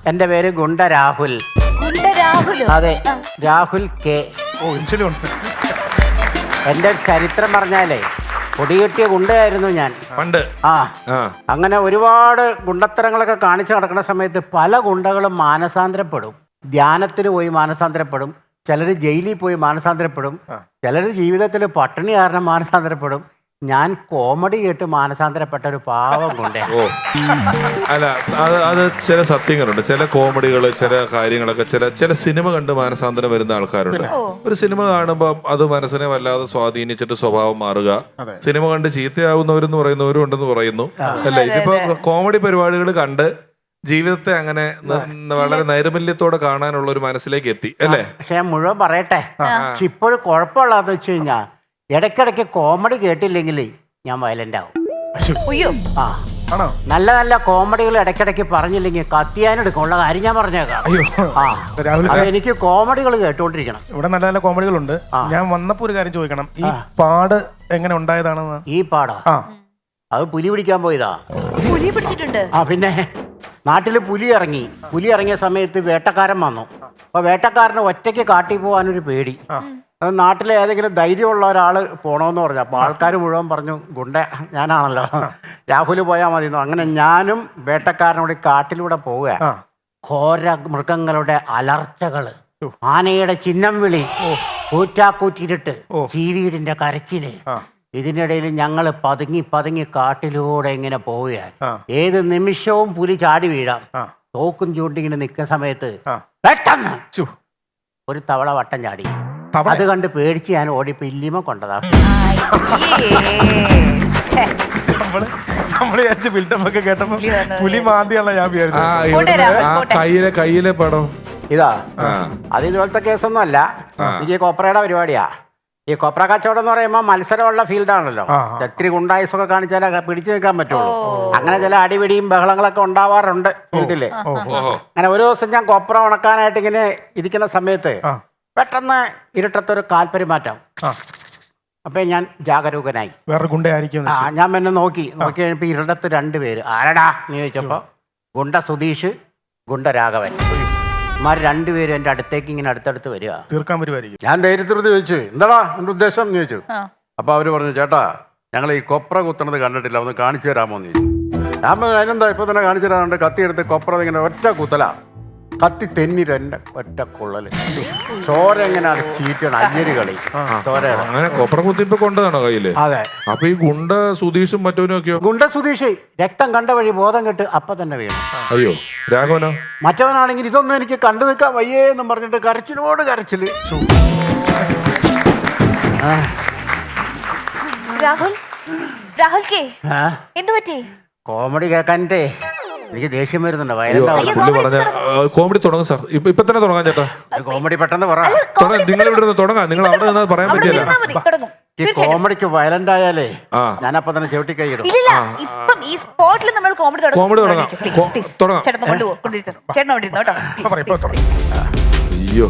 എന്റെ പേര് ഗുണ്ട രാഹുൽ. അതെ, രാഹുൽ കെ. എന്റെ ചരിത്രം പറഞ്ഞാലേ പൊടികെട്ടിയ ഗുണ്ടയായിരുന്നു ഞാൻ പണ്ട്. അങ്ങനെ ഒരുപാട് ഗുണ്ടത്തരങ്ങളൊക്കെ കാണിച്ചു നടക്കുന്ന സമയത്ത് പല ഗുണ്ടകളും മാനസാന്തരപ്പെടും. ധ്യാനത്തിന് പോയി മാനസാന്തരപ്പെടും, ചിലർ ജയിലിൽ പോയി മാനസാന്തരപ്പെടും, ചിലർ ജീവിതത്തിൽ പട്ടിണി കാരണം മാനസാന്തരപ്പെടും. ഞാൻ കോമഡി കേട്ട് മാനസാന്തരപ്പെട്ട ഒരു പാവം ഗുണ്ടയാണ്. അല്ല, അത് ചില സത്യങ്ങളുണ്ട്, ചില കോമഡികള്, ചില കാര്യങ്ങളൊക്കെ, ചില സിനിമ കണ്ട് മാനസാന്തരം വരുന്ന ആൾക്കാരുണ്ട്. ഒരു സിനിമ കാണുമ്പോൾ അത് മനസ്സിനെ വല്ലാതെ സ്വാധീനിച്ചിട്ട് സ്വഭാവം മാറുക. സിനിമ കണ്ട് ചീത്തയാവുന്നവരെന്ന് പറയുന്നവരും ഉണ്ടെന്ന് പറയുന്നു അല്ലേ? ഇതിപ്പോ കോമഡി പരിപാടികൾ കണ്ട് ജീവിതത്തെ അങ്ങനെ വളരെ നൈർമല്യത്തോടെ കാണാനുള്ള ഒരു മനസ്സിലേക്ക് എത്തി അല്ലേ? പക്ഷെ ഞാൻ മുഴുവൻ പറയട്ടെ. പക്ഷെ ഇപ്പോഴും കുഴപ്പമുള്ളതെന്ന് വെച്ച് കഴിഞ്ഞാൽ ഇടയ്ക്കിടയ്ക്ക് കോമഡി കേട്ടില്ലെങ്കിൽ ഞാൻ വയലന്റ് ആവും. നല്ല നല്ല കോമഡികൾ ഇടയ്ക്കിടയ്ക്ക് പറഞ്ഞില്ലെങ്കിൽ കത്തിയാനെടുക്കുള്ള കാര്യം ഞാൻ പറഞ്ഞേക്കാം. എനിക്ക് കോമഡികൾ കേട്ടോണ്ടിരിക്കണം. ഇവിടെ നല്ല നല്ല കോമഡികളുണ്ട്. ഞാൻ വന്നപ്പോ ഒരു കാര്യം ചോദിക്കണം, ഈ പാട് എങ്ങനെ ഉണ്ടായതാണെന്ന്? ഈ പാടാ അത് പുലി പിടിക്കാൻ പോയതാ. പുലി പിടിച്ചിട്ടുണ്ട്. പിന്നെ നാട്ടിൽ പുലി ഇറങ്ങിയ സമയത്ത് വേട്ടക്കാരൻ വന്നു. അപ്പൊ വേട്ടക്കാരന് ഒറ്റയ്ക്ക് കാട്ടി പോകാനൊരു പേടി. അത് നാട്ടിലെ ഏതെങ്കിലും ധൈര്യമുള്ള ഒരാൾ പോകണമെന്ന് പറഞ്ഞു. അപ്പോൾ ആൾക്കാർ മുഴുവൻ പറഞ്ഞു ഗുണ്ട ഞാനാണല്ലോ, രാഹുൽ പോയാൽ മതി. അങ്ങനെ ഞാനും വേട്ടക്കാരനോട് കാട്ടിലൂടെ പോവുക. ഘോര മൃഗങ്ങളുടെ അലർച്ചകൾ, ആനയുടെ ചിഹ്നം വിളി, കൂറ്റാക്കൂറ്റിട്ട് ചീവീടിന്റെ കരച്ചില്. ഇതിനിടയിൽ ഞങ്ങൾ പതുങ്ങി കാട്ടിലൂടെ ഇങ്ങനെ പോവുകയാണ്. ഏത് നിമിഷവും പുലി ചാടി വീഴാം. തോക്കും ചൂണ്ടിങ്ങനെ നിൽക്കുന്ന സമയത്ത് പെട്ടെന്ന് ഒരു തവള വട്ടം ചാടി. അത് കണ്ട് പേടിച്ച് ഞാൻ ഓടിപ്പോ ഇല്ലിമ കൊണ്ടതാ. ബിൽഡപ്പൊക്കെ കേട്ടപ്പോ പുലി മാന്തിയല്ല ഞാൻ വിചാരിച്ചു. കയ്യിലെ പടം ഇതാ. അത് ഇതുപോലത്തെ കേസൊന്നും അല്ല, എനിക്ക് കൊപ്രയുടെ പരിപാടിയാ. ഈ കൊപ്ര കച്ചവടം എന്ന് പറയുമ്പോൾ മത്സരമുള്ള ഫീൽഡാണല്ലോ. ഒത്തിരി ഗുണ്ടായുസൊക്കെ കാണിച്ചാലേ പിടിച്ചു നിൽക്കാൻ പറ്റുള്ളൂ. അങ്ങനെ ചില അടിപിടിയും ബഹളങ്ങളൊക്കെ ഉണ്ടാവാറുണ്ട് ഫീൽഡില്. അങ്ങനെ ഒരു ദിവസം ഞാൻ കൊപ്ര ഉണക്കാനായിട്ട് ഇങ്ങനെ ഇരിക്കുന്ന സമയത്ത് പെട്ടെന്ന് ഇരുട്ടത്തൊരു കാൽപെരുമാറ്റം. അപ്പൊ ഞാൻ ജാഗരൂകനായി. വേറെ ഗുണ്ടയായിരിക്കും. ഞാൻ പിന്നെ നോക്കി കഴിഞ്ഞപ്പോ ഇരുട്ടത്ത് 2 പേര്. ആരടാ എന്ന് ചോദിച്ചപ്പോ ഗുണ്ട സുധീഷ്, ഗുണ്ട രാഘവൻ. ഇമാർ 2 പേരും എന്റെ അടുത്തേക്ക് ഇങ്ങനെ അടുത്തടുത്ത് വരിക. തീർക്കാൻ വരുമായിരിക്കും. ഞാൻ ധൈര്യത്തോട് ചോദിച്ചു, എന്താടാ എന്റെ ഉദ്ദേശം എന്ന് ചോദിച്ചു. അപ്പൊ അവര് പറഞ്ഞു, ചേട്ടാ ഞങ്ങൾ ഈ കൊപ്ര കുത്തണത് കണ്ടിട്ടില്ല, ഒന്ന് കാണിച്ചു തരാമോ എന്ന് ചോദിച്ചു. ഞാൻ അതിനെന്താ ഇപ്പൊ തന്നെ കാണിച്ചു തരാറുണ്ട്. കത്തിയെടുത്ത് കൊപ്ര ഇങ്ങനെ ഒറ്റ കുത്തല, കത്തി തെന്നിട്ട് ഒറ്റ കൊള്ളല്, ചോര എങ്ങനെ ചീറ്റണം, അയ്യര് കളി ചോരയാണ്. അങ്ങനെ കൊപ്ര കുത്തിപ്പ് കൊണ്ടതാണോ കയ്യില്? അതെ. അപ്പൊ ഈ ഗുണ്ട സുധീഷും മറ്റവനും ഒക്കെയോ? ഗുണ്ട സുധീഷ് രക്തം കണ്ട വഴി ബോധം കെട്ട് അപ്പൊ തന്നെ വീണു. അയ്യോ. രാഘവനോ? മറ്റവനാണെങ്കിൽ ഇതൊന്നും എനിക്ക് കണ്ടു നിൽക്കാൻ വയ്യേ എന്നും പറഞ്ഞിട്ട് കരച്ചിലോട് കരച്ചില്. രാഹുൽ എന്ത് പറ്റി? കോമഡി കേൾക്കാനിട്ടേ എനിക്ക് ദേഷ്യം വരുന്നുണ്ട്. പുള്ളി പറഞ്ഞ കോമഡി തുടങ്ങും സാർ. ഇപ്പൊ തന്നെ തുടങ്ങാം ചേട്ടാ. കോമഡി പെട്ടെന്ന് പറ. നിങ്ങൾ ഇവിടെ നിന്ന് തുടങ്ങാം. നിങ്ങൾ അവിടെ നിന്ന് പറയാൻ പറ്റില്ല. ഈ കോമഡിക്ക് വയലന്റ് ആയാലേ ഞാനപ്പോ തന്നെ ചവിട്ടി കൈയിടും. ഈ സ്പോട്ടിൽ നമ്മൾ കോമഡി തുടങ്ങാം. അയ്യോ.